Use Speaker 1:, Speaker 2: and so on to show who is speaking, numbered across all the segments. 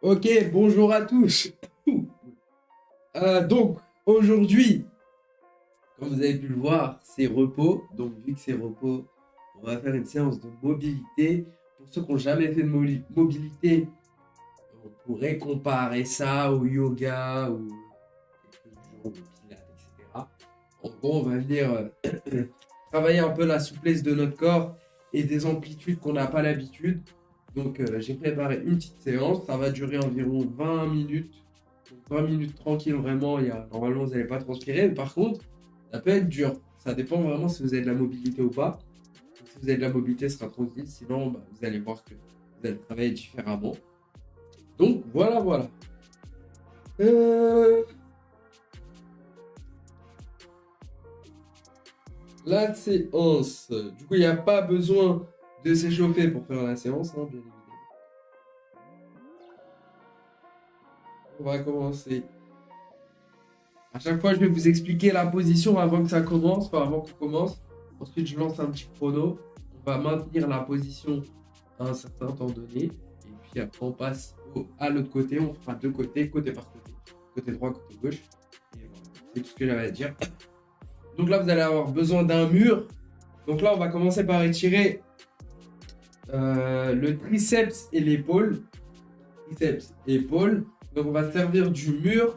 Speaker 1: Ok, bonjour à tous. Donc, aujourd'hui, comme vous avez pu le voir, c'est repos. Donc, vu que c'est repos, on va faire une séance de mobilité. Pour ceux qui n'ont jamais fait de mobilité, on pourrait comparer ça au yoga ou quelque chose du genre, au pilates, etc. En gros, on va venir travailler un peu la souplesse de notre corps et des amplitudes qu'on n'a pas l'habitude. Donc, j'ai préparé une petite séance. Ça va durer environ 20 minutes. Donc, 20 minutes tranquille, vraiment. Normalement, vous n'allez pas transpirer. Mais par contre, ça peut être dur. Ça dépend vraiment si vous avez de la mobilité ou pas. Donc, si vous avez de la mobilité, ce sera tranquille. Sinon, vous allez voir que vous allez travailler différemment. Donc, voilà. Euh, La séance. Du coup, il n'y a pas besoin de s'échauffer pour faire la séance, hein, bien évidemment. On va commencer. À chaque fois, je vais vous expliquer la position avant que ça commence, enfin avant qu'on commence. Ensuite, je lance un petit chrono. On va maintenir la position à un certain temps donné. Et puis après, on passe à l'autre côté. On fera deux côtés, côté par côté. Côté droit, côté gauche. Et voilà. C'est tout ce que j'avais à dire. Donc là, vous allez avoir besoin d'un mur. Donc là, on va commencer par étirer le triceps et l'épaule. Triceps et épaule. Donc on va se servir du mur.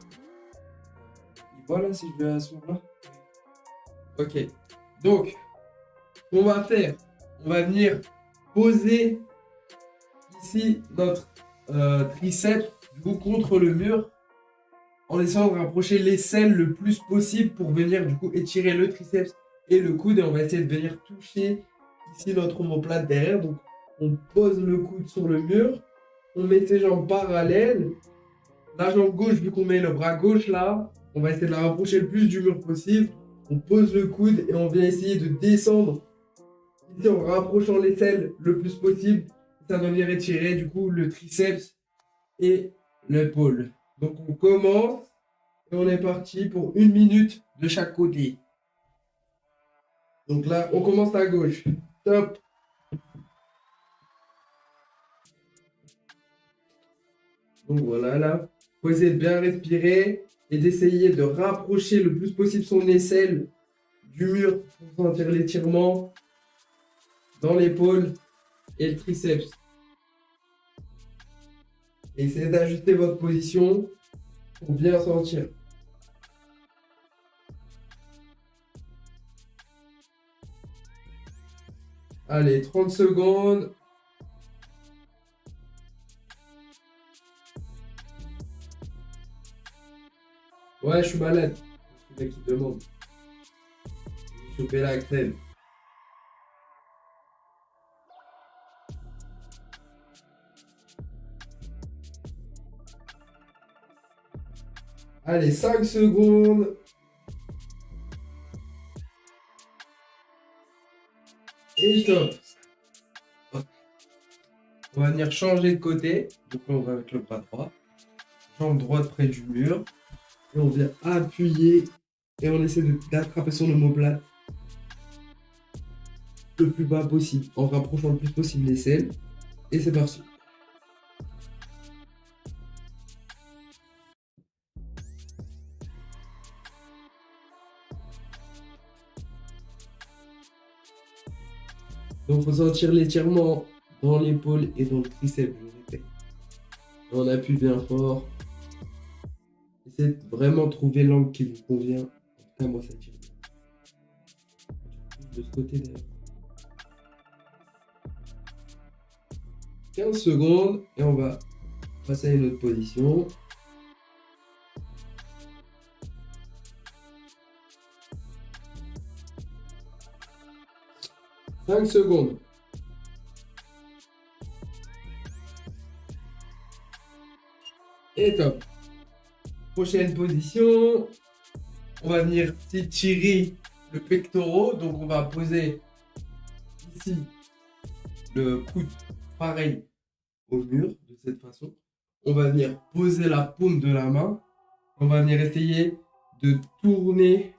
Speaker 1: Et voilà, si je vais à ce moment-là. Ok. Donc, on va faire, on va venir poser ici notre triceps du coup contre le mur en essayant de rapprocher l'aisselle le plus possible pour venir du coup étirer le triceps et le coude et on va essayer de venir toucher ici notre omoplate derrière. Donc, on pose le coude sur le mur, on met ses jambes parallèles. La jambe gauche, vu qu'on met le bras gauche là, on va essayer de la rapprocher le plus du mur possible. On pose le coude et on vient essayer de descendre ici en rapprochant l'aisselle le plus possible. Ça va venir étirer du coup le triceps et l'épaule. Donc on commence et on est parti pour 1 minute de chaque côté. Donc là, on commence à gauche. Top. Donc voilà là. Faut essayer de bien respirer et d'essayer de rapprocher le plus possible son aisselle du mur pour sentir l'étirement dans l'épaule et le triceps. Essayez d'ajuster votre position pour bien sentir. Allez, 30 secondes. Ouais, je suis malade. C'est le mec qui demande. J'ai chopé la crème. Allez, 5 secondes. Et stop. On va venir changer de côté. Donc là, on va avec le bras droit. Jambe droite près du mur. Et on vient appuyer. Et on essaie d'attraper son omoplate le plus bas possible. En rapprochant le plus possible l'aisselle. Et c'est parti. Donc, il faut sentir l'étirement dans l'épaule et dans le triceps, je répète. On appuie bien fort. Essayez de vraiment trouver l'angle qui vous convient. En tout cas, moi, ça tire bien. De ce côté d'ailleurs. 15 secondes et on va passer à une autre position. « 5 secondes. Et top. Prochaine position. On va venir s'étirer le pectoral. Donc, on va poser ici le coude pareil au mur de cette façon. On va venir poser la paume de la main. On va venir essayer de tourner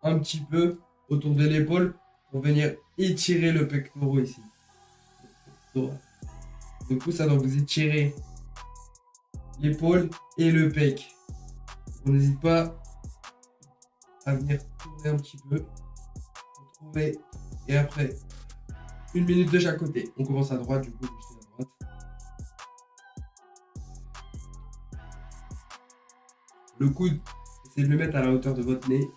Speaker 1: un petit peu autour de l'épaule pour venir étirer le pectoral ici. Du coup, ça doit vous étirer l'épaule et le pec. On n'hésite pas à venir tourner un petit peu pour trouver. Et après, 1 minute de chaque côté. On commence à droite, du coup, je fais à droite. Le coude, essayez de le mettre à la hauteur de votre nez.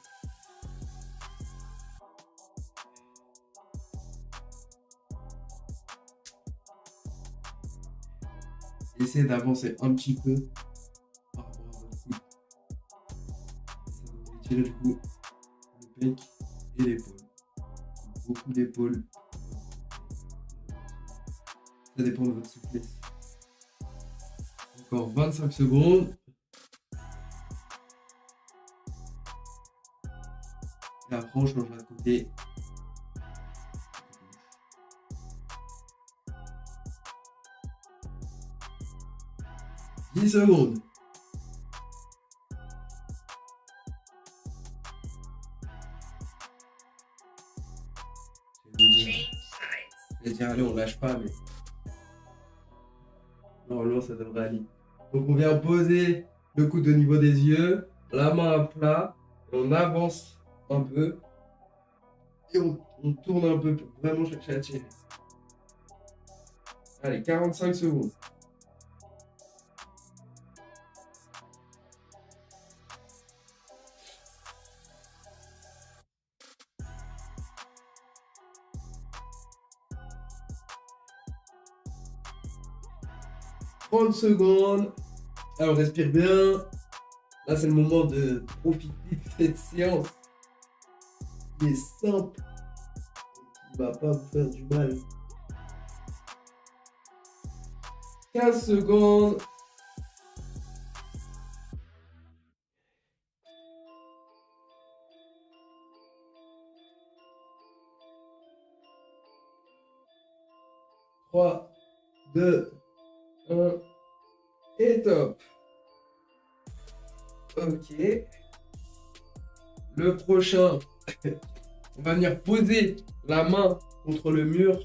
Speaker 1: Essayez d'avancer un petit peu par rapport à votre coude. Ça va vous étirer du coup le pec et l'épaule. Beaucoup d'épaule. Ça dépend de votre souplesse. Encore 25 secondes. Et après, on changera de côté. 10 secondes. Je vais dire, allez, on lâche pas, mais normalement, ça devrait aller. Donc, on vient poser le coude au niveau des yeux, la main à plat, et on avance un peu. Et on tourne un peu pour vraiment chercher à tirer. Allez, 45 secondes. « 30 secondes. Alors, respire bien. Là, c'est le moment de profiter de cette séance qui est simple et qui ne va pas vous faire du mal. 15 secondes. « 3, 2, 1 et top. Ok. Le prochain, on va venir poser la main contre le mur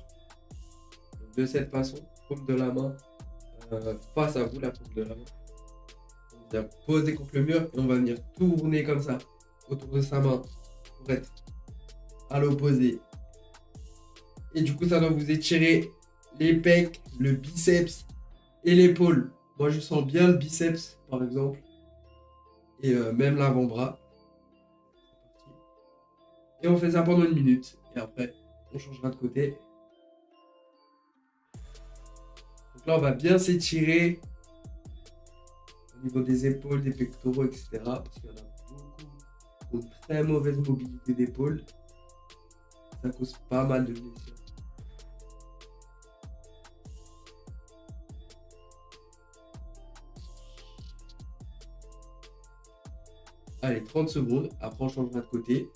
Speaker 1: de cette façon. Paume de la main face à vous, la paume de la main. On va poser contre le mur et on va venir tourner comme ça autour de sa main pour être à l'opposé. Et du coup, ça doit vous étirer les pecs, le biceps et l'épaule. Moi, je sens bien le biceps, par exemple, et même l'avant-bras. Et on fait ça pendant 1 minute. Et après, on changera de côté. Donc là, on va bien s'étirer au niveau des épaules, des pectoraux, etc. Parce qu'il y en a beaucoup qui ont une très mauvaise mobilité d'épaule. Ça cause pas mal de blessures. Allez, 30 secondes. Après, on changera de côté.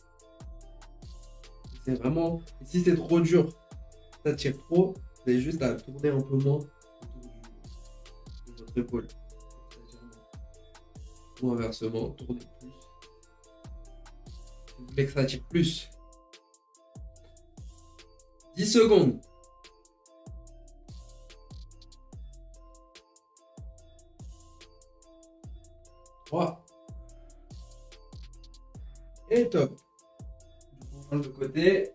Speaker 1: C'est vraiment... Si c'est trop dur, ça tire trop, vous avez juste à tourner un peu moins autour de votre épaule. Ou inversement, tournez plus. Vous voulez que ça tire plus. 10 secondes. 3. Et top. On change de côté.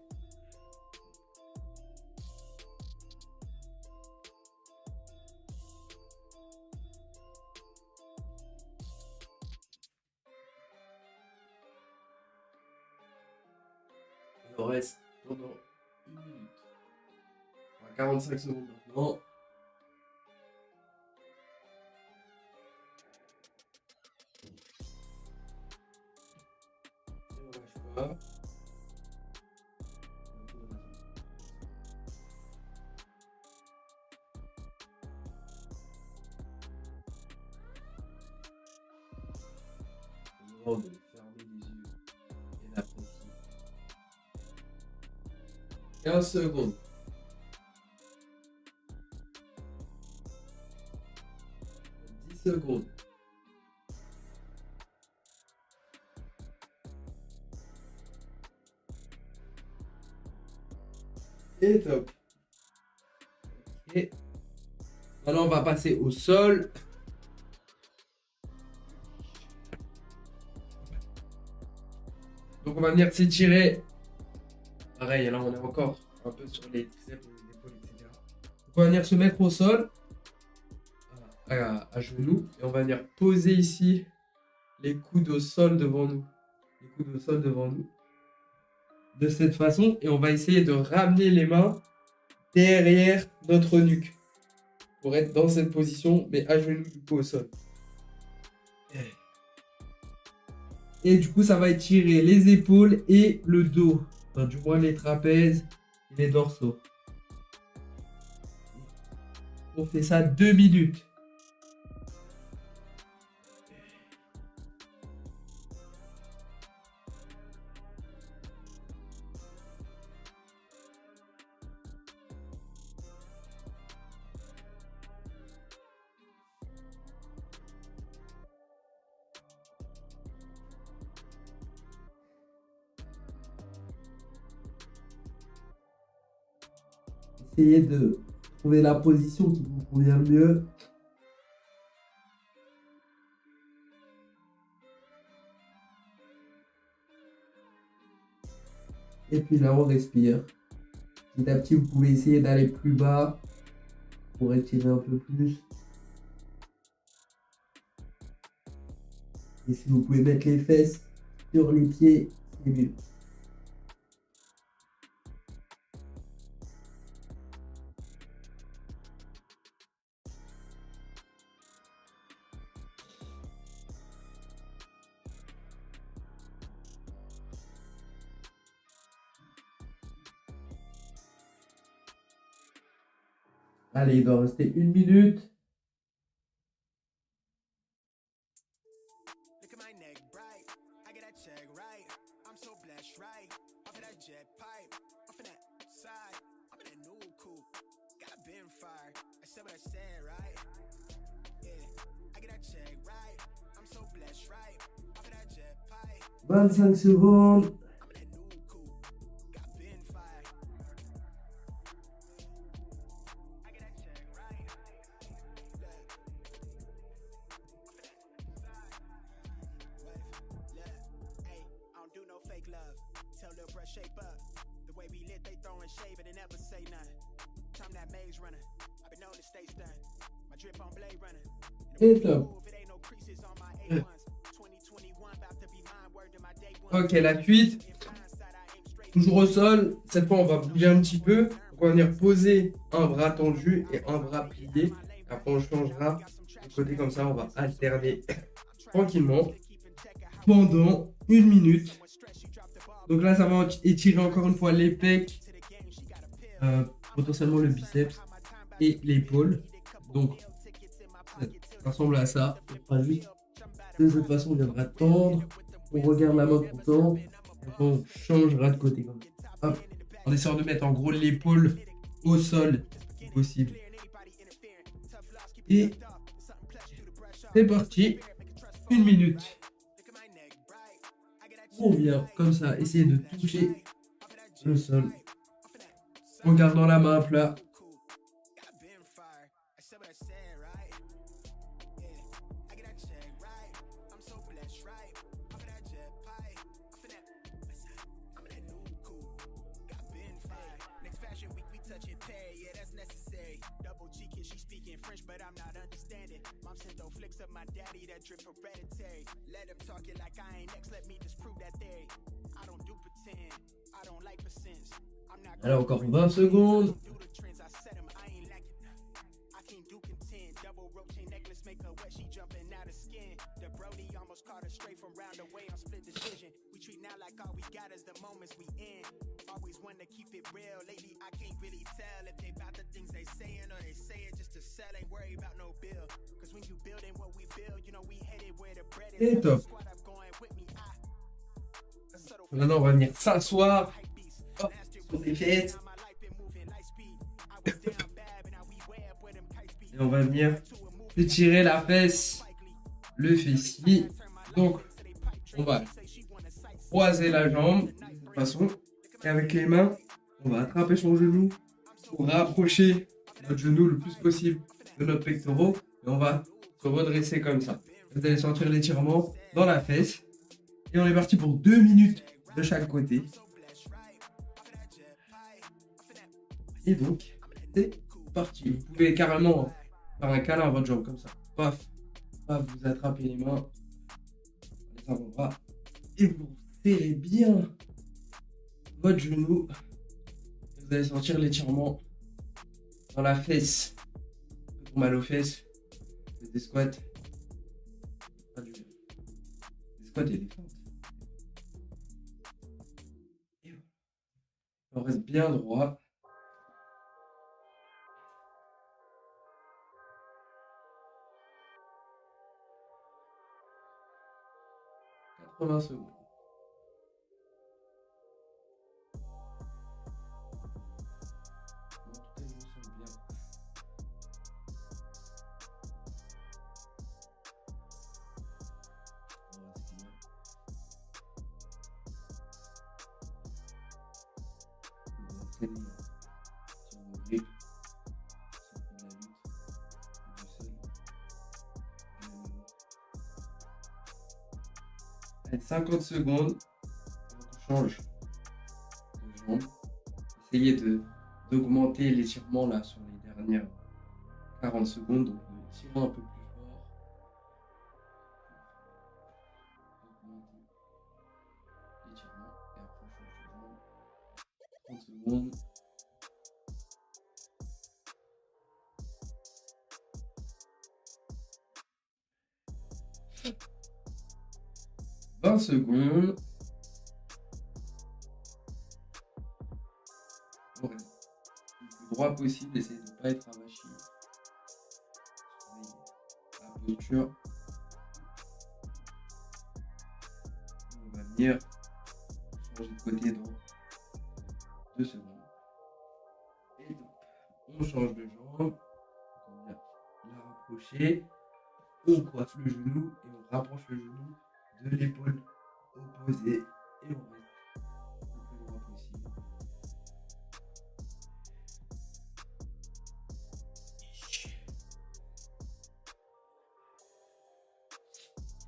Speaker 1: Il en reste pendant 1 minute. 45 secondes maintenant. Et on lâche pas. De fermer les yeux et d'apprécier. 15 secondes. 10 secondes. Et top. Ok. Maintenant, on va passer au sol. Donc on va venir s'étirer. Pareil, là on est encore un peu sur les triceps, les épaules, etc. Donc on va venir se mettre au sol, à genoux, et on va venir poser ici les coudes au sol devant nous. Les coudes au sol devant nous. De cette façon, et on va essayer de ramener les mains derrière notre nuque pour être dans cette position, mais à genoux du coup au sol. Et du coup, ça va étirer les épaules et le dos. Enfin, du moins les trapèzes et les dorsaux. On fait ça 2 minutes. Essayez de trouver la position qui vous convient le mieux. Et puis là, on respire. Petit à petit, vous pouvez essayer d'aller plus bas pour étirer un peu plus. Et si vous pouvez mettre les fesses sur les pieds, c'est mieux. Allez, il doit rester 1 minute. « 25 secondes. » Et top. Ok, la cuite. Toujours au sol. Cette fois, on va bouger un petit peu. Donc, on va venir poser un bras tendu et un bras plié. Après, on changera de côté comme ça. On va alterner tranquillement pendant 1 minute. Donc là, ça va étirer encore une fois les pecs, potentiellement le biceps et l'épaule. Donc, ça ressemble à ça. Pas juste. De cette façon, on viendra tendre. On regarde la main tout le temps. Et on changera de côté comme ça. Hop. En essayant de mettre en gros l'épaule au sol, si possible. Et c'est parti. 1 minute. On vient comme ça, essayer de toucher le sol en gardant la main à plat. Alors encore 20 secondes. Et top. Maintenant, on va venir s'asseoir sur les fesses. Et on va venir étirer la fesse, le fessier. Donc, on va croiser la jambe de cette façon. Et avec les mains, on va attraper son genou pour rapprocher notre genou le plus possible de notre pectoral. Et on va se redresser comme ça. Vous allez sentir l'étirement dans la fesse. Et on est parti pour 2 minutes de chaque côté. Et donc, c'est parti. Vous pouvez carrément faire un câlin à votre jambe comme ça. Paf, paf, vous attrapez les mains, les avant-bras, et vous serrez bien votre genou. Vous allez sentir l'étirement dans la fesse. Pour mal aux fesses, faites des squats. Pas du... Des squats et des fentes. Et voilà. On reste bien droit. 80 secondes. Tout est sent bien. On respire. Vous entraînez sur vos grippes, sur la lutte, du sol, du même. Allez, 50 secondes. On change de jambe. Essayez d'augmenter l'étirement là sur les dernières 40 secondes. Donc de tirer un peu plus fort. Augmenter l'étirement. Et après on change de jambe. 30 secondes. 20 secondes. On reste le plus droit possible. Essayez de ne pas être avachi. La posture. On va venir changer de côté dans 2 secondes. Et donc, on change de jambe. On vient la rapprocher. On coiffe le genou et on rapproche le genou de l'épaule opposée. Et on reste le plus droit possible.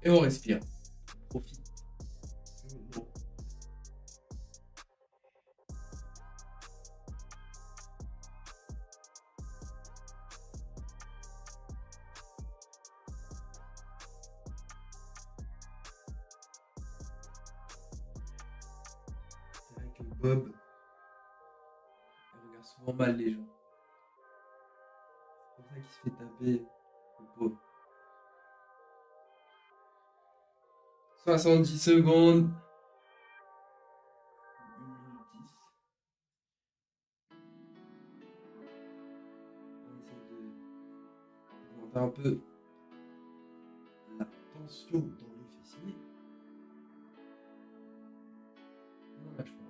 Speaker 1: Et on respire. On profite. Bon. C'est vrai que Bob, il regarde souvent mal les gens. C'est pour ça qu'il se fait taper, le pauvre. 70 secondes. 1 minute 10. On essaie d'augmenter un peu la tension dans les fessiers. Et on lâche pas.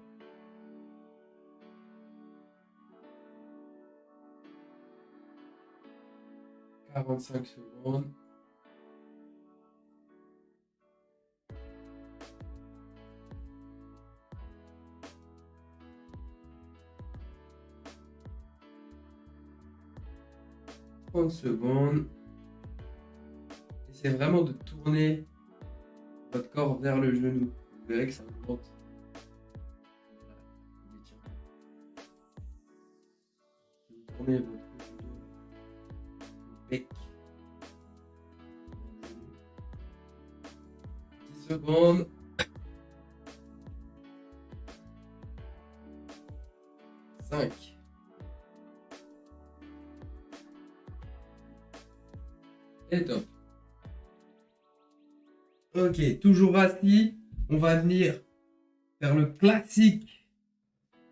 Speaker 1: 45 secondes. Secondes. Essayez vraiment de tourner votre corps vers le genou. Vous verrez que ça augmente l'étirement. Vous tournez votre genou, le pec. 10 secondes. 5. Et top. Ok, toujours assis. On va venir faire le classique.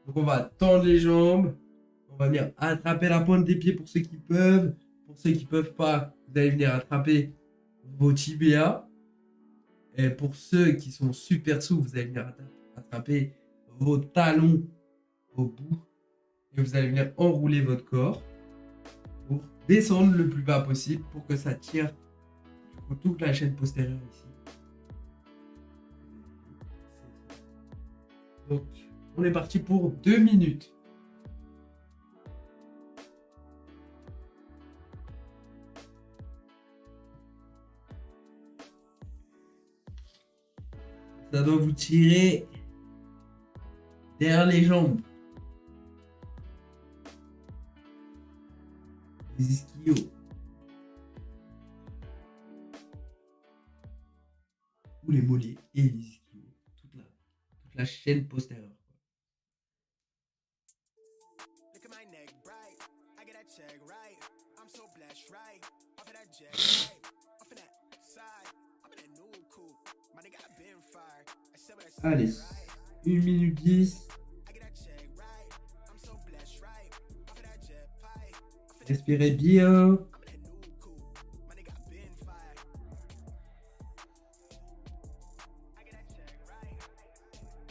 Speaker 1: Donc on va tendre les jambes. On va venir attraper la pointe des pieds pour ceux qui peuvent. Pour ceux qui ne peuvent pas, vous allez venir attraper vos tibias. Et pour ceux qui sont super souples, vous allez venir attraper vos talons au bout. Et vous allez venir enrouler votre corps pour descendre le plus bas possible pour que ça tire du coup toute la chaîne postérieure ici. Donc, on est parti pour 2 minutes. Ça doit vous tirer Derrière les jambes. Les ischios. Ou les mollets et les ischios. Toute la chaîne postérieure. Allez, 1 minute 10. Respirez bien.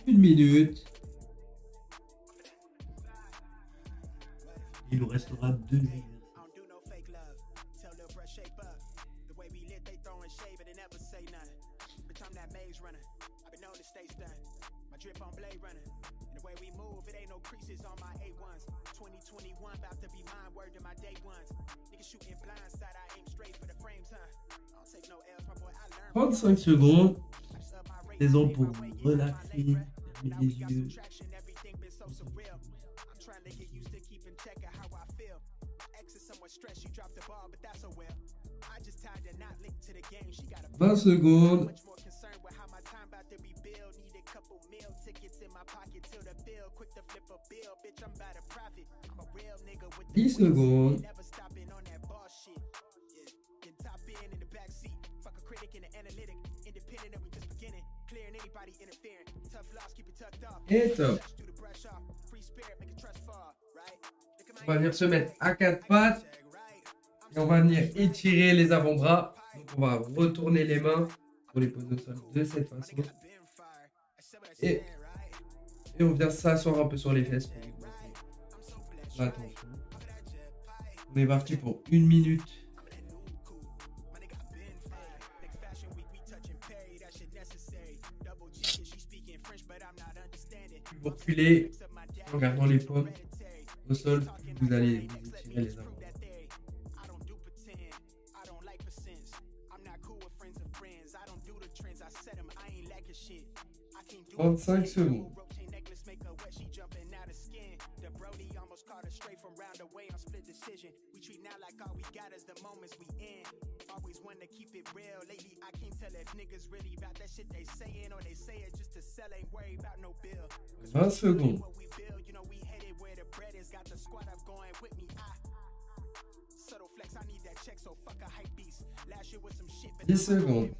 Speaker 1: Une minute. Il nous restera 2 exercices. « 35 secondes. Saison pour vous relaxer, fermer les yeux. « 20 secondes. » « 10 secondes. » Et top. On va venir se mettre à 4 pattes. Et on va venir étirer les avant-bras. Donc on va retourner les mains pour les poser au sol de cette façon. Et on vient s'asseoir un peu sur les fesses. Attention. On est parti pour 1 minute. Plus vous reculez en gardant les paumes au sol, plus vous allez vous étirer les avant. 35 secondes. « 20 secondes. » 10 secondes.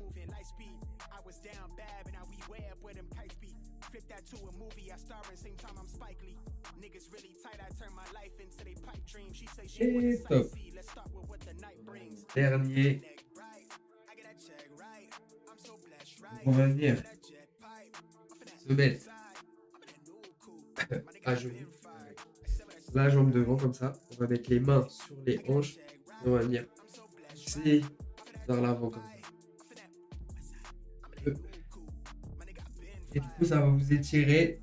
Speaker 1: 'Et stop. Dernier. On va venir se mettre à genoux. La jambe devant comme ça. On va mettre les mains sur les hanches. Et on va venir pousser vers l'avant comme ça. Et du coup, ça va vous étirer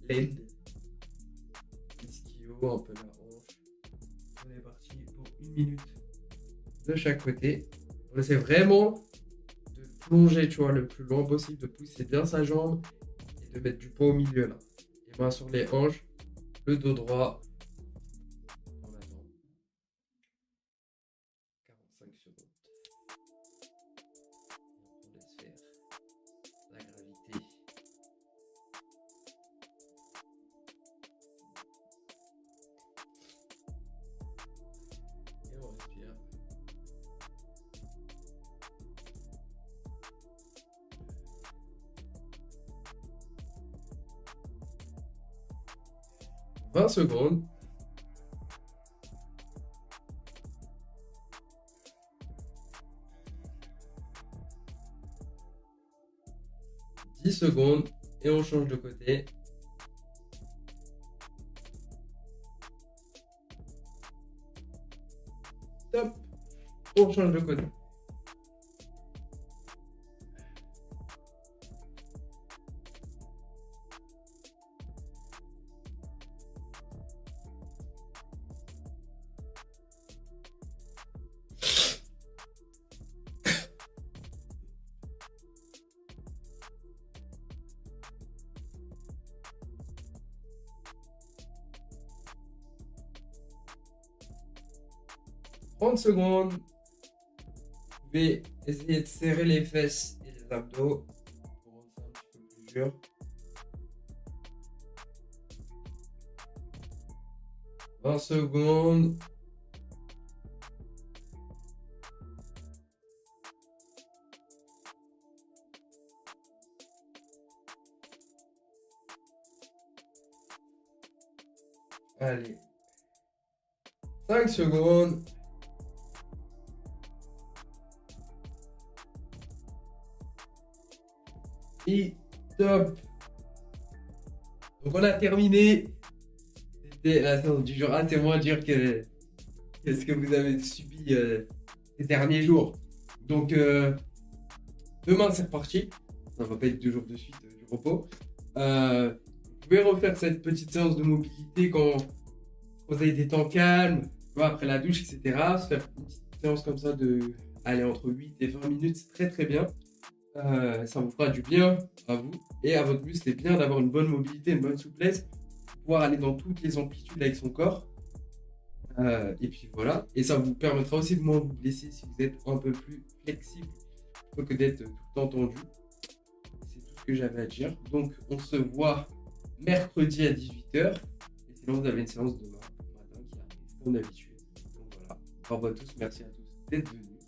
Speaker 1: l'aide, l'ischio, un peu la hanche. On est parti pour 1 minute de chaque côté. On essaie vraiment de plonger, tu vois, le plus loin possible, de pousser bien sa jambe et de mettre du poids au milieu là. Les mains sur les hanches, le dos droit. En avant. 45 secondes. On laisse faire la gravité. Et on respire. « 20 secondes. » 10 secondes et on change de côté. Top. On change de côté. 30 secondes. Vous pouvez essayer de serrer les fesses et les abdos pour rendre ça un petit peu plus dur. 20 secondes. Allez. 5 secondes. Et top. Donc on a terminé. C'était la séance du jour. Ah, c'est moins dur que ce que vous avez subi ces derniers jours. Donc demain c'est reparti. Ça va pas être 2 jours de suite du repos. Vous pouvez refaire cette petite séance de mobilité quand vous avez des temps calmes, après la douche, etc. Se faire une petite séance comme ça de aller entre 8 et 20 minutes, c'est très très bien. Ça vous fera du bien à vous et à votre muscle. C'est bien d'avoir une bonne mobilité, une bonne souplesse, pouvoir aller dans toutes les amplitudes avec son corps. Et puis voilà. Et ça vous permettra aussi de moins vous blesser si vous êtes un peu plus flexible plutôt que d'être tout le temps tendu. C'est tout ce que j'avais à dire. Donc on se voit mercredi à 18h. Et sinon vous avez une séance demain matin qui arrive comme d'habitude. Donc voilà. Au revoir à tous. Merci à tous d'être venus.